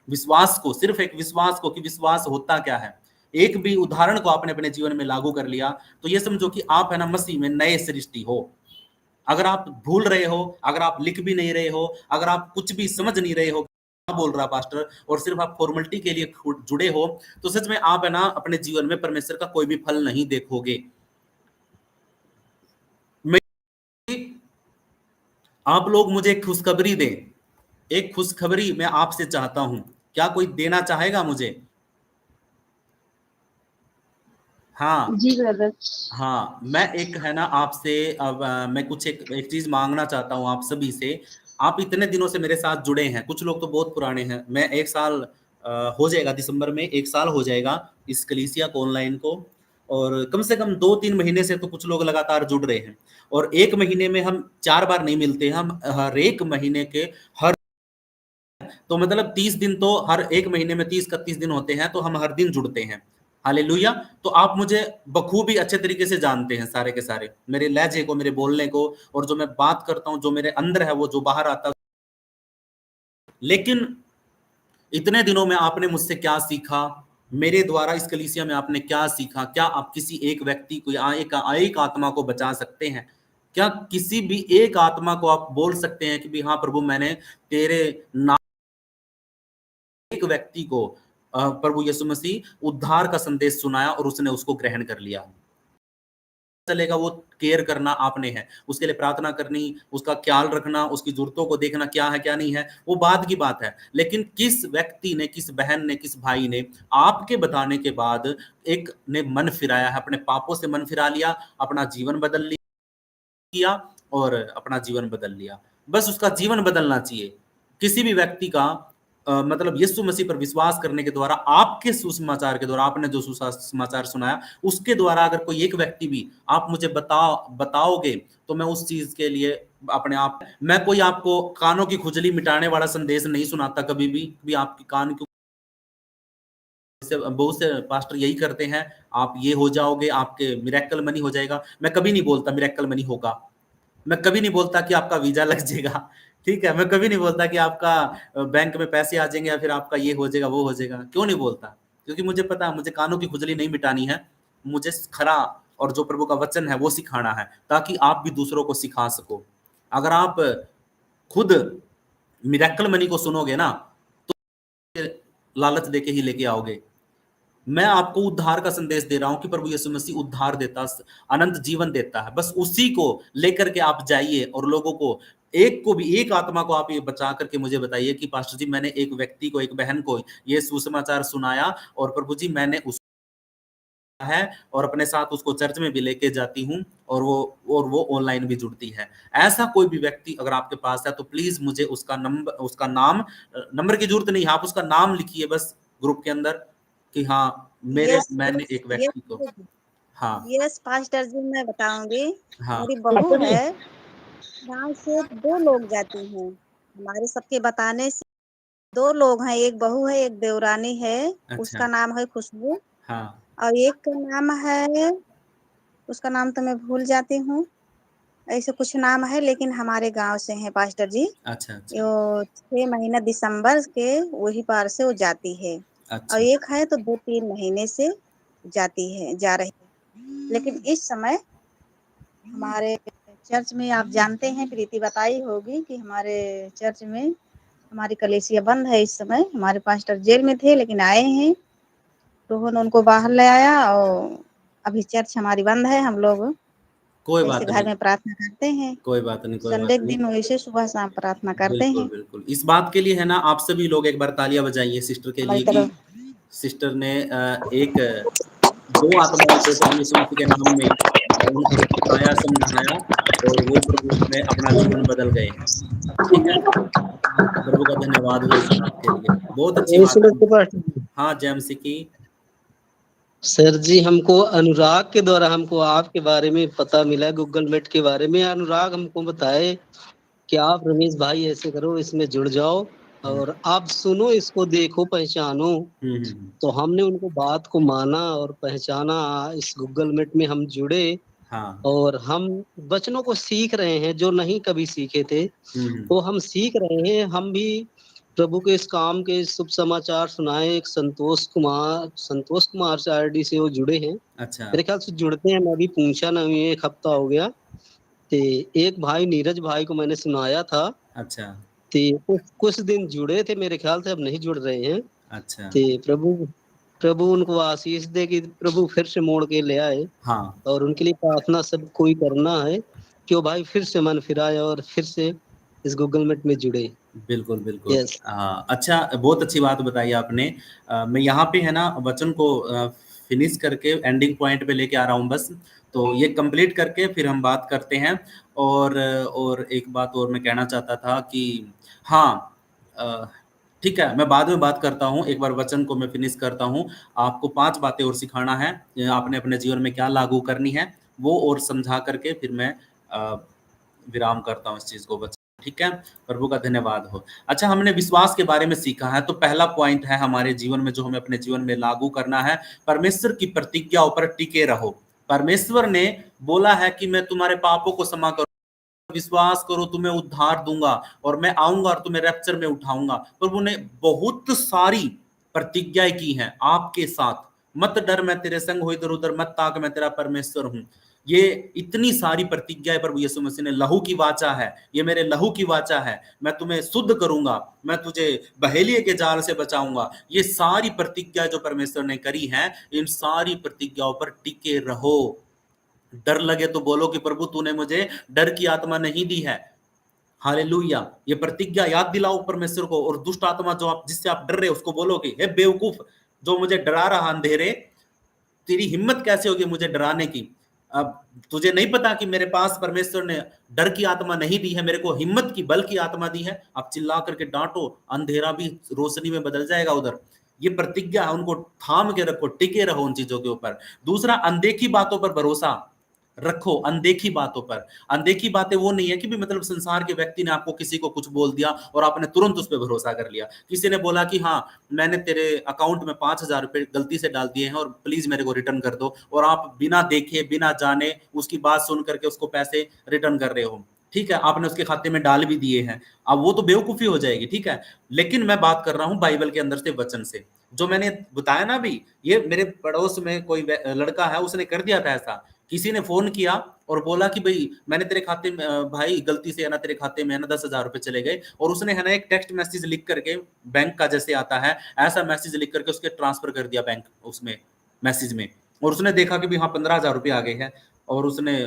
विश्वास को, सिर्फ एक विश्वास को कि विश्वास होता क्या है, एक भी उदाहरण को आपने अपने जीवन में लागू कर लिया, तो ये समझो कि आप है ना मसीह में नए सृष्टि हो। अगर आप भूल रहे हो, अगर आप लिख भी नहीं रहे हो, अगर आप कुछ भी समझ नहीं रहे हो क्या बोल रहा पास्टर, और सिर्फ आप फॉर्मेलिटी के लिए जुड़े हो, तो सच में आप है ना अपने जीवन में परमेश्वर का कोई भी फल नहीं देखोगे। आप लोग मुझे एक खुशखबरी दें, एक खुशखबरी मैं आपसे चाहता हूं। क्या कोई देना चाहेगा मुझे? हाँ जी ब्रदर। हाँ, मैं एक है ना आपसे अब मैं कुछ एक चीज मांगना चाहता हूँ आप सभी से। आप इतने दिनों से मेरे साथ जुड़े हैं, कुछ लोग तो बहुत पुराने हैं। मैं 1 साल हो जाएगा, दिसंबर में 1 साल हो जाएगा इस कलीसिया को, ऑनलाइन को, और कम से कम 2-3 महीने से तो कुछ लोग लगातार जुड़ रहे हैं। और 1 महीने में हम 4 बार नहीं मिलते, हम हर एक महीने के हर तो मतलब 30 दिन तो हर एक महीने में 30-31 दिन होते हैं, तो हम हर दिन जुड़ते हैं। हालेलुया। तो आप मुझे बखूबी अच्छे तरीके से जानते हैं सारे के सारे, मेरे लहजे को, मेरे बोलने को, और जो मैं बात करता हूँ, जो मेरे अंदर है वो जो बाहर आता है। लेकिन इतने दिनों में आपने मुझसे क्या सीखा, मेरे द्वारा इस कलीसिया में आपने क्या सीखा? क्या आप किसी एक व्यक्ति को या एक आत्मा को बचा सकते हैं? क्या किसी भी एक आत्मा को आप बोल सकते हैं कि भी हाँ प्रभु, मैंने तेरे नाम एक व्यक्ति को प्रभु यीशु मसीह उद्धार का संदेश सुनाया और उसने उसको ग्रहण कर लिया? चलेगा वो केयर करना आपने है, उसके लिए प्रार्थना करनी, उसका ख्याल रखना, उसकी जरूरतों को देखना क्या है क्या नहीं है, वो बाद की बात है। लेकिन किस व्यक्ति ने, किस बहन ने, किस भाई ने आपके बताने के बाद एक ने मन फिराया है, अपने पापों से मन फिरा लिया, अपना जीवन बदल लिया और अपना जीवन बदल लिया। बस उसका जीवन बदलना चाहिए। किसी भी व्यक्ति का मतलब यीशु मसीह पर विश्वास करने के द्वारा, आपके सुसमाचार के द्वारा, आपने जो सुसमाचार सुनाया उसके द्वारा अगर कोई एक व्यक्ति भी आप मुझे बताओगे, तो मैं उस चीज के लिए अपने आप, मैं कोई आपको कानों की खुजली मिटाने वाला संदेश नहीं सुनाता कभी भी आपकी कान की, बहुत से पास्टर यही करते हैं, आप ये हो जाओगे, आपके मिरेकल मनी हो जाएगा। मैं कभी नहीं बोलता मिरेकल मनी होगा, मैं कभी नहीं बोलता कि आपका वीजा लग जाएगा, ठीक है, मैं कभी नहीं बोलता कि आपका बैंक में पैसे आ जाएंगे या फिर आपका ये हो जाएगा वो हो जाएगा। क्यों नहीं बोलता? क्योंकि मुझे पता है, मुझे कानों की खुजली नहीं मिटानी है, मुझे खरा और जो प्रभु का वचन है वो सिखाना है, ताकि आप भी दूसरों को सिखा सको। अगर आप खुद मिरेकल मनी को सुनोगे ना, तो लालच देके ही लेके आओगे। मैं आपको उद्धार का संदेश दे रहा हूं कि प्रभु यीशु मसीह उद्धार देता, अनंत जीवन देता है। बस उसी को लेकर के आप जाइए और लोगों को, एक को भी, एक आत्मा को आप ये बचा करके मुझे बताइए कि पास्टर जी, मैंने एक व्यक्ति को, एक बहन को ये सुसमाचार सुनाया और प्रभु जी मैंने उस है और अपने साथ उसको चर्च में भी लेके जाती हूँ और वो ऑनलाइन भी जुड़ती है। ऐसा कोई भी व्यक्ति अगर आपके पास है तो प्लीज मुझे उसका नंबर, उसका नाम, नंबर की जरूरत नहीं है, आप उसका नाम लिखिए बस ग्रुप के अंदर कि हाँ मैंने एक व्यक्ति को, हाँ यस पास्टर जी, मैं बताऊंगी। हाँ मेरी बहू है, गांव से 2 लोग जाती हैं, हमारे सबके बताने से 2 लोग हैं, एक बहू है, एक देवरानी है। अच्छा, उसका नाम है खुशबू हाँ और एक का नाम है, उसका नाम तो मैं भूल जाती हूँ, ऐसे कुछ नाम है, लेकिन हमारे गांव से हैं पास्टर जी। अच्छा अच्छा वो 6 महीना दिसंबर के वही पार से वो जाती है, और अच्छा एक है तो 2-3 महीने से जाती है, जा रही है। लेकिन इस समय हमारे चर्च में, आप जानते हैं, प्रीति बताई होगी कि हमारे चर्च में हमारी कलीसिया बंद है इस समय। हमारे पास्टर जेल में थे लेकिन आए हैं, तो उन्होंने उनको बाहर ले आया और अभी चर्च हमारी बंद है। हम लोग कोई ऐसे बात घर नहीं, में प्रार्थना करते हैं, कोई बात नहीं, कोई बात संडे के नहीं। दिन वैसे सुबह शाम प्रार्थना करते बिल्कुल हैं। बिल्कुल, इस बात के लिए है ना, आप सभी लोग एक बार तालियां बजाइए सिस्टर के हमारी लिए कि तरफ सिस्टर ने एक 2 आत्माओं को प्रभु यीशु मसीह के नाम में उनको सिखाया, समझाया और वो प्रभु में अपना जीवन बदल गए हैं। ठीक है, प्रभु का धन्यवाद हो इस बात के लिए, बहुत अच्छी बात यीशु है। मसीह पास्टर। हाँ जेएमसी की, सर जी, हमको अनुराग के द्वारा हमको आपके बारे में पता मिला, गूगल मीट के बारे में। अनुराग हमको बताए कि आप रमेश भाई ऐसे करो, इसमें जुड़ जाओ और आप सुनो, इसको देखो, पहचानो। हम्म, तो हमने उनको बात को माना और पहचाना, इस गूगल मीट में हम जुड़े हाँ, और हम वचनों को सीख रहे हैं जो नहीं कभी सीखे थे। हम्म, तो हम सीख रहे हैं, हम भी प्रभु के इस काम के शुभ समाचार सुनाए। एक संतोष कुमार से आरडी से वो जुड़े हैं, अच्छा मेरे ख्याल से जुड़ते हैं, मैं अभी पूछा नहीं, 1 हफ्ता हो गया। ते एक भाई नीरज भाई को मैंने सुनाया था, अच्छा ते कुछ दिन जुड़े थे, मेरे ख्याल से अब नहीं जुड़ रहे हैं। अच्छा, ते प्रभु प्रभु उनको आशीष दे कि प्रभु फिर से मोड़ के ले आए, हाँ और उनके लिए प्रार्थना सब कोई करना है कि वो भाई फिर से मन फिराए और फिर से इस गूगल मीट में जुड़े। बिल्कुल बिल्कुल, यस। हाँ अच्छा, बहुत अच्छी बात बताई आपने। मैं यहाँ पे है ना वचन को फिनिश करके एंडिंग पॉइंट पे लेके आ रहा हूँ बस, तो ये कंप्लीट करके फिर हम बात करते हैं। और एक बात और मैं कहना चाहता था कि हाँ, अ, ठीक है, मैं बाद में बात करता हूँ, एक बार वचन को मैं फिनिश करता हूँ। आपको 5 बातें और सिखाना है, आपने अपने जीवन में क्या लागू करनी है वो और समझा करके फिर मैं विराम करता हूँ इस चीज़ को। ठीक है, प्रभु का धन्यवाद हो। अच्छा, हमने विश्वास के बारे में सीखा है, तो पहला पॉइंट है हमारे जीवन में जो हमें अपने जीवन में लागू करना है, परमेश्वर की प्रतिज्ञाओं पर टिके रहो। परमेश्वर ने बोला है कि मैं तुम्हारे पापों को क्षमा करूं, विश्वास करो तुम्हें उद्धार दूंगा और मैं आऊंगा और तुम्हें रैप्चर में उठाऊंगा। प्रभु ने बहुत सारी प्रतिज्ञाएं की हैं आपके साथ। मत डर, मैं तेरे संग हूं, इधर उधर मत ताक, मैं तेरा परमेश्वर हूं। ये इतनी सारी प्रतिज्ञाएं प्रभु यीशु मसीह ने, लहू की वाचा है, ये मेरे लहू की वाचा है, मैं तुम्हें शुद्ध करूंगा, मैं तुझे बहेलिए के जाल से बचाऊंगा। ये सारी प्रतिज्ञा जो परमेश्वर ने करी है, इन सारी प्रतिज्ञाओं पर टिके रहो। डर लगे तो बोलो कि प्रभु तूने मुझे डर की आत्मा नहीं दी है। हालेलुया, ये प्रतिज्ञा याद दिलाओ परमेश्वर को। और दुष्ट आत्मा जो आप जिससे आप डर रहे उसको बोलो कि हे बेवकूफ, जो मुझे डरा रहा अंधेरे, तेरी हिम्मत कैसे होगी मुझे डराने की। अब तुझे नहीं पता कि मेरे पास परमेश्वर ने डर की आत्मा नहीं दी है, मेरे को हिम्मत की, बल की आत्मा दी है। आप चिल्ला करके डांटो, अंधेरा भी रोशनी में बदल जाएगा उधर। ये प्रतिज्ञा, उनको थाम के रखो, टिके रहो उन चीजों के ऊपर। दूसरा, अनदेखी बातों पर भरोसा रखो। अनदेखी बातों पर, अनदेखी बातें वो नहीं है कि भी मतलब संसार के व्यक्ति ने आपको किसी को कुछ बोल दिया और आपने तुरंत उस पर भरोसा कर लिया। किसी ने बोला कि हाँ मैंने तेरे अकाउंट में 5,000 रुपए गलती से डाल दिए हैं और प्लीज मेरे को रिटर्न कर दो, और आप बिना देखे बिना जाने उसकी बात सुन करके उसको पैसे रिटर्न कर रहे हो। ठीक है, आपने उसके खाते में डाल भी दिए हैं, अब वो तो बेवकूफी हो जाएगी। ठीक है, लेकिन मैं बात कर रहा हूं बाइबल के अंदर से, वचन से, जो मैंने बताया ना भी। ये मेरे पड़ोस में कोई लड़का है, उसने कर दिया था ऐसा। किसी ने फोन किया और बोला कि भाई मैंने तेरे खाते में, भाई गलती से है ना तेरे खाते में है ना 10,000 रुपए चले गए, और उसने है ना एक टेक्स्ट मैसेज लिख करके, बैंक का जैसे आता है ऐसा मैसेज लिख करके उसके ट्रांसफर कर दिया बैंक उसमें मैसेज में। और उसने देखा कि भाई हाँ 15,000 रुपये आ गए हैं, और उसने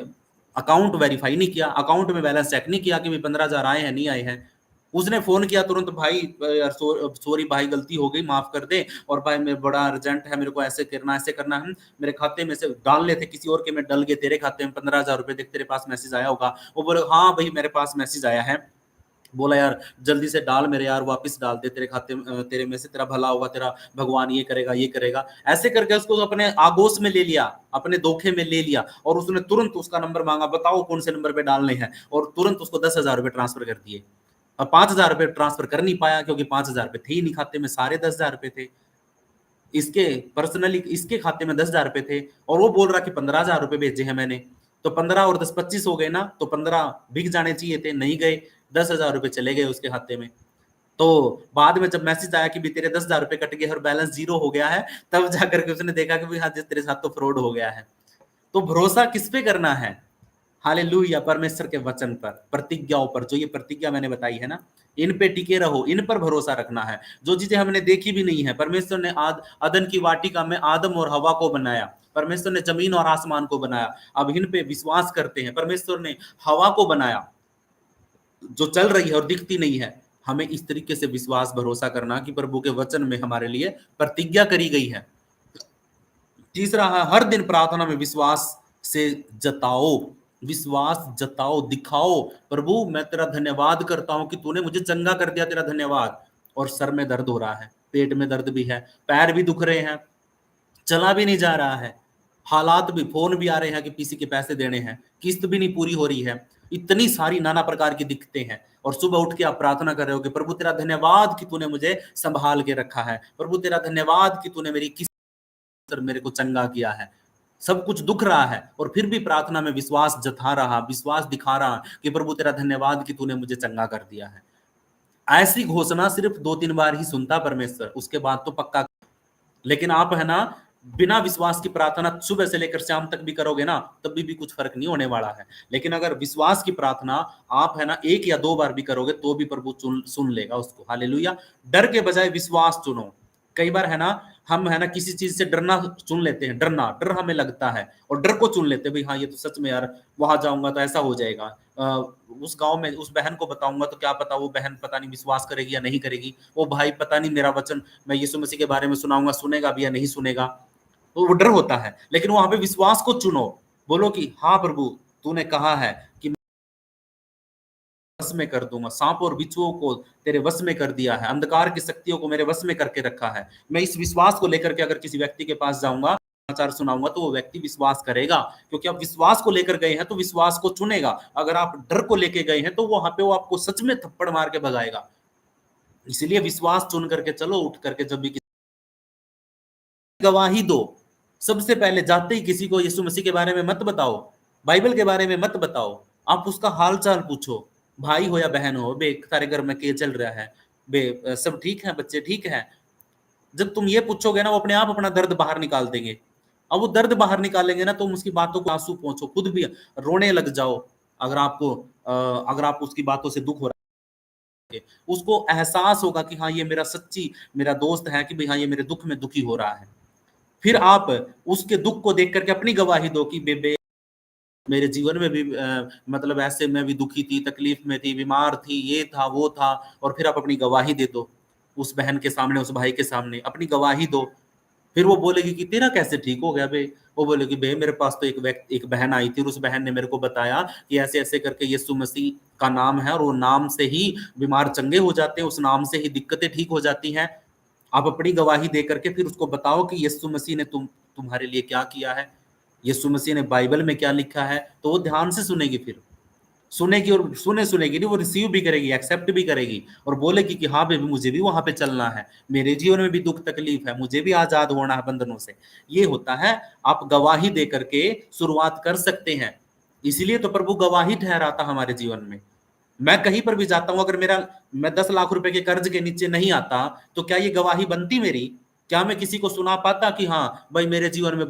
अकाउंट वेरीफाई नहीं किया, अकाउंट में बैलेंस चेक नहीं किया कि भाई 15,000 आए हैं नहीं आए हैं। उसने फोन किया तुरंत, भाई यार सॉरी भाई गलती हो गई, माफ कर दे, और भाई मैं बड़ा अर्जेंट है, मेरे को ऐसे करना है, मेरे खाते में से डालने थे किसी और के में डल गए, तेरे खाते में 15,000 रुपए, देख तेरे पास मैसेज आया होगा। वो बोले हाँ भाई मेरे पास मैसेज आया है। बोला यार जल्दी से डाल मेरे यार, वापस डाल दे तेरे खाते में, तेरे में से तेरा भला होगा, तेरा भगवान ये करेगा ये करेगा। ऐसे करके उसको अपने आगोश में ले लिया, अपने धोखे में ले लिया, और उसने तुरंत उसका नंबर मांगा, बताओ कौन से नंबर पे डालने हैं, और तुरंत उसको 10,000 रुपए ट्रांसफर कर दिए। अब 5,000 रुपए ट्रांसफर कर नहीं पाया क्योंकि 5,000 रुपए थे ही नहीं खाते में, सारे 10,000 रुपए थे इसके पर्सनली, इसके खाते में 10,000 रुपए थे, और वो बोल रहा कि 15,000 रुपए भेजे हैं मैंने। तो 15 और 10 25 हो गए ना, तो 15 बिक जाने चाहिए थे, नहीं गए, 10,000 रुपए चले गए उसके खाते में। तो बाद में जब मैसेज आया कि भी तेरे 10,000 रुपए कट गए और बैलेंस 0 हो गया है, तब जाकर के उसने देखा कि भाई हाँ तेरे साथ तो फ्रॉड हो गया है। तो भरोसा किस पे करना है? हालेलुया, परमेश्वर के वचन पर, प्रतिज्ञाओं पर। जो ये प्रतिज्ञा मैंने बताई है ना, इन पे टिके रहो, इन पर भरोसा रखना है। जो चीजें हमने देखी भी नहीं है, परमेश्वर ने अदन की वाटिका में आदम और हवा को बनाया, परमेश्वर ने जमीन और आसमान को बनाया, अब इन पे विश्वास करते हैं। परमेश्वर ने हवा को बनाया जो चल रही है और दिखती नहीं है, हमें इस तरीके से विश्वास भरोसा करना कि प्रभु के वचन में हमारे लिए प्रतिज्ञा करी गई है। तीसरा है, हर दिन प्रार्थना में विश्वास से जताओ, विश्वास जताओ, दिखाओ, प्रभु मैं तेरा धन्यवाद करता हूं कि तूने मुझे चंगा कर दिया, तेरा धन्यवाद। और सर में दर्द हो रहा है, पेट में दर्द भी है, पैर भी दुख रहे हैं, चला भी नहीं जा रहा है, हालात भी, फोन भी आ रहे हैं कि पीसी के पैसे देने हैं, किस्त भी नहीं पूरी हो रही है, इतनी सारी नाना प्रकार की दिक्कतें हैं, और सुबह उठ के आप प्रार्थना कर रहे हो कि प्रभु तेरा धन्यवाद कि तूने मुझे संभाल के रखा है, प्रभु तेरा धन्यवाद कि तूने मेरी किस मेरे को चंगा किया है। सब कुछ दुख रहा है और फिर भी प्रार्थना में विश्वास जता रहा, विश्वास दिखा रहा कि प्रभु तेरा धन्यवाद कि तूने मुझे चंगा कर दिया है। ऐसी घोषणा सिर्फ 2-3 बार ही सुनता परमेश्वर, उसके बाद तो पक्का। लेकिन आप है ना बिना विश्वास की प्रार्थना सुबह से लेकर शाम तक भी करोगे ना, तब भी कुछ फर्क नहीं होने वाला है। लेकिन अगर विश्वास की प्रार्थना आप है ना 1 या 2 बार भी करोगे तो भी प्रभु सुन लेगा उसको। हालेलुया। डर के बजाय विश्वास चुनो। कई बार है ना हम है ना किसी चीज से डरना चुन लेते हैं, डर हमें लगता है, और डर को चुन लेते हैं, भाई हाँ ये तो सच में यार वहां जाऊंगा तो ऐसा हो जाएगा, उस गांव में उस बहन को बताऊंगा तो क्या पता वो बहन पता नहीं विश्वास करेगी या नहीं करेगी, वो भाई पता नहीं मेरा वचन मैं यीशु मसीह के बारे में सुनाऊंगा सुनेगा भी या नहीं सुनेगा, तो वो डर होता है। लेकिन वहां पे विश्वास को चुनो, बोलो कि हाँ प्रभु तूने कहा है कि वश में कर दूंगा, सांप और बिच्छुओं को तेरे वश में कर दिया है, अंधकार की शक्तियों को मेरे वश में करके रखा है। मैं इस विश्वास को लेकर के अगर किसी व्यक्ति के पास जाऊंगा समाचार सुनाऊंगा तो वो व्यक्ति विश्वास करेगा, क्योंकि आप विश्वास को लेकर गए हैं तो विश्वास को चुनेगा। अगर आप डर को लेकर गए हैं तो वहां पे वो आपको सच में थप्पड़ मार के भगाएगा। इसलिए विश्वास चुन करके चलो, उठ करके जब भी गवाही दो, सबसे पहले जाते ही किसी को यीशु मसीह के बारे में मत बताओ, बाइबल के बारे में मत बताओ, आप उसका हाल चाल पूछो, भाई हो या बहन हो, बे तारे घर में क्या चल रहा है, बे सब ठीक है, बच्चे ठीक है। जब तुम ये पूछोगे ना, वो अपने आप अपना दर्द बाहर निकाल देंगे। अब वो दर्द बाहर निकालेंगे ना, तुम उसकी बातों को आंसू पहुंचो, खुद भी रोने लग जाओ। अगर आप उसकी बातों से दुख हो रहा है, उसको एहसास होगा कि हाँ ये मेरा दोस्त है, कि भाई हाँ ये मेरे दुख में दुखी हो रहा है। फिर आप उसके दुख को देख करके अपनी गवाही दो कि बेबे मेरे जीवन में भी मतलब ऐसे मैं भी दुखी थी, तकलीफ में थी, बीमार थी, ये था वो था। और फिर आप अपनी गवाही दे दो उस बहन के सामने, उस भाई के सामने अपनी गवाही दो। फिर वो बोलेगी कि तेरा कैसे ठीक हो गया बे? वो बोलेगी बे मेरे पास तो एक बहन आई थी और उस बहन ने मेरे को बताया कि ऐसे ऐसे करके यीशु मसीह का नाम है और वो नाम से ही बीमार चंगे हो जाते हैं, उस नाम से ही दिक्कतें ठीक हो जाती हैं। आप अपनी गवाही दे करके फिर उसको बताओ कि यीशु मसीह ने तुम्हारे लिए क्या किया है, यीशु मसीह ने बाइबल में क्या लिखा है। तो वो ध्यान से सुनेगी, फिर सुनेगी और सुनेगी नहीं, वो रिसीव भी करेगी, एक्सेप्ट भी करेगी और बोलेगी कि हाँ बेबी मुझे भी वहां पे चलना है, मेरे जीवन में भी दुख तकलीफ है, मुझे भी आजाद होना है बंधनों से। ये होता है, आप गवाही दे करके शुरुआत कर सकते हैं। इसीलिए तो प्रभु गवाही ठहराता हमारे जीवन में। मैं कहीं पर भी जाता हूं, अगर मैं 10 लाख रुपए के कर्ज के नीचे नहीं आता तो क्या ये गवाही बनती मेरी? क्या मैं किसी को सुना पाता कि हाँ भाई मेरे जीवन में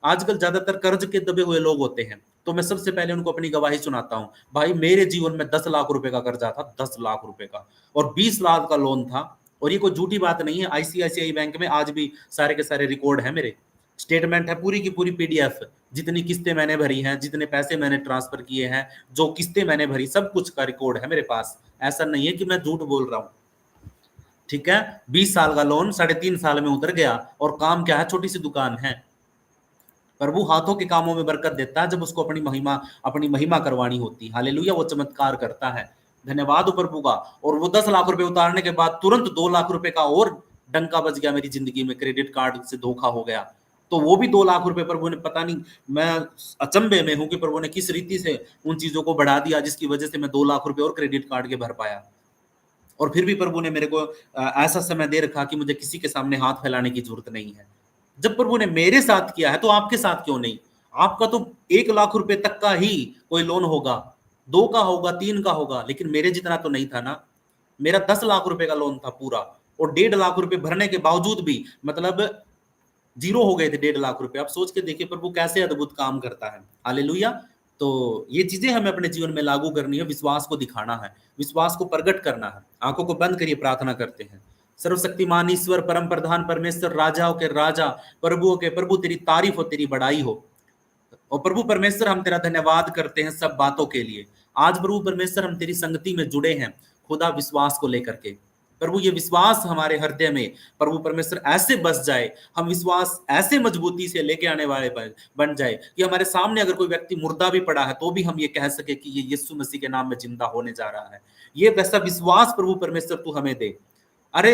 आजकल ज्यादातर कर्ज के दबे हुए लोग होते हैं, तो मैं सबसे पहले उनको अपनी गवाही सुनाता हूँ, भाई मेरे जीवन में 10 लाख रुपए का कर्जा था, 10 लाख रुपए का, और 20 लाख का लोन था। और ये कोई झूठी बात नहीं है, आईसीआईसीआई बैंक में आज भी सारे के सारे रिकॉर्ड है, मेरे स्टेटमेंट है, पूरी की पूरी पीडीएफ, जितनी किस्तें मैंने भरी हैं, जितने पैसे मैंने ट्रांसफर किए हैं, जो किस्तें मैंने भरी, सब कुछ का रिकॉर्ड है मेरे पास। ऐसा नहीं है कि मैं झूठ बोल रहा हूँ। ठीक है, 20 साल का लोन 3.5 साल में उतर गया, और काम क्या है, छोटी सी दुकान है। प्रभु हाथों के कामों में बरकत देता है जब उसको अपनी महिमा करवानी होती है। हालेलुया, वो चमत्कार करता है। धन्यवाद प्रभु का। और वो 10 लाख रुपए उतारने के बाद तुरंत 2 लाख रुपए का और डंका बज गया मेरी जिंदगी में, क्रेडिट कार्ड से धोखा हो गया। तो वो भी 2 लाख रुपए प्रभु ने, पता नहीं, मैं अचंभे में हूं कि प्रभु ने किस रीति से उन चीजों को बढ़ा दिया जिसकी वजह से मैं 2 लाख रुपए और क्रेडिट कार्ड के भर पाया। और फिर भी प्रभु ने मेरे को ऐसा समय दे रखा कि मुझे किसी के सामने हाथ फैलाने की जरूरत नहीं है। जब प्रभु ने मेरे साथ किया है तो आपके साथ क्यों नहीं? आपका तो 1 लाख रुपए तक का ही कोई लोन होगा, 2 का होगा, 3 का होगा, लेकिन मेरे जितना तो नहीं था ना। मेरा 10 लाख रुपए का लोन था पूरा, और 1.5 लाख रुपए भरने के बावजूद भी मतलब जीरो हो गए थे 1.5 लाख रुपए। आप सोच के देखिए प्रभु कैसे अद्भुत काम करता है। हालेलुया। तो ये चीजें हमें अपने जीवन में लागू करनी है, विश्वास को दिखाना है, विश्वास को प्रकट करना है। आंखों को बंद करिए, प्रार्थना करते हैं। सर्वशक्तिमान ईश्वर, परम प्रधान परमेश्वर, राजाओं के राजा, प्रभुओं के प्रभु, तेरी तारीफ हो, तेरी बड़ाई हो। और प्रभु परमेश्वर हम तेरा धन्यवाद करते हैं सब बातों के लिए। आज प्रभु परमेश्वर हम तेरी संगति में जुड़े हैं खुदा, विश्वास को लेकर के। प्रभु ये विश्वास हमारे हृदय में प्रभु परमेश्वर ऐसे बस जाए, हम विश्वास ऐसे मजबूती से लेके आने वाले बन जाए कि हमारे सामने अगर कोई व्यक्ति मुर्दा भी पड़ा है तो भी हम ये कह सके कि ये यीशु मसीह के नाम में जिंदा होने जा रहा है। ये वैसा विश्वास प्रभु परमेश्वर तू हमें दे। अरे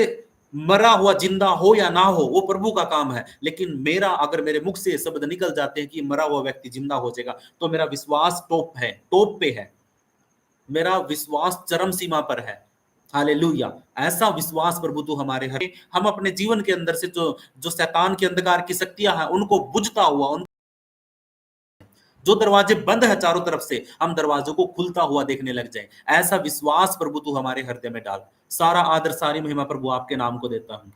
मरा हुआ जिंदा हो या ना हो वो प्रभु का काम है, लेकिन अगर मेरे मुख से शब्द निकल जाते हैं कि मरा हुआ व्यक्ति जिंदा हो जाएगा, तो मेरा विश्वास टॉप पे है, मेरा विश्वास चरम सीमा पर है। हालेलुया। ऐसा विश्वास प्रभु तू हमारे हम अपने जीवन के अंदर से जो शैतान के अंधकार की शक्तियां हैं उनको बुझता हुआ, जो दरवाजे बंद है चारों तरफ से, हम दरवाजों को खुलता हुआ देखने लग जाए। ऐसा विश्वास प्रभु तू हमारे हृदय में डाल। सारा आदर सारी महिमा प्रभु आपके नाम को देता हूं।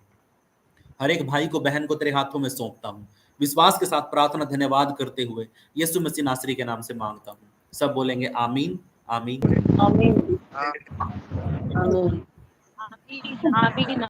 हर एक भाई को बहन को तेरे हाथों में सौंपता हूं, विश्वास के साथ प्रार्थना धन्यवाद करते हुए यीशु मसीह नासरी के नाम से मांगता हूं। सब बोलेंगे आमीन आमीन आमीन। आमीन। आमीन।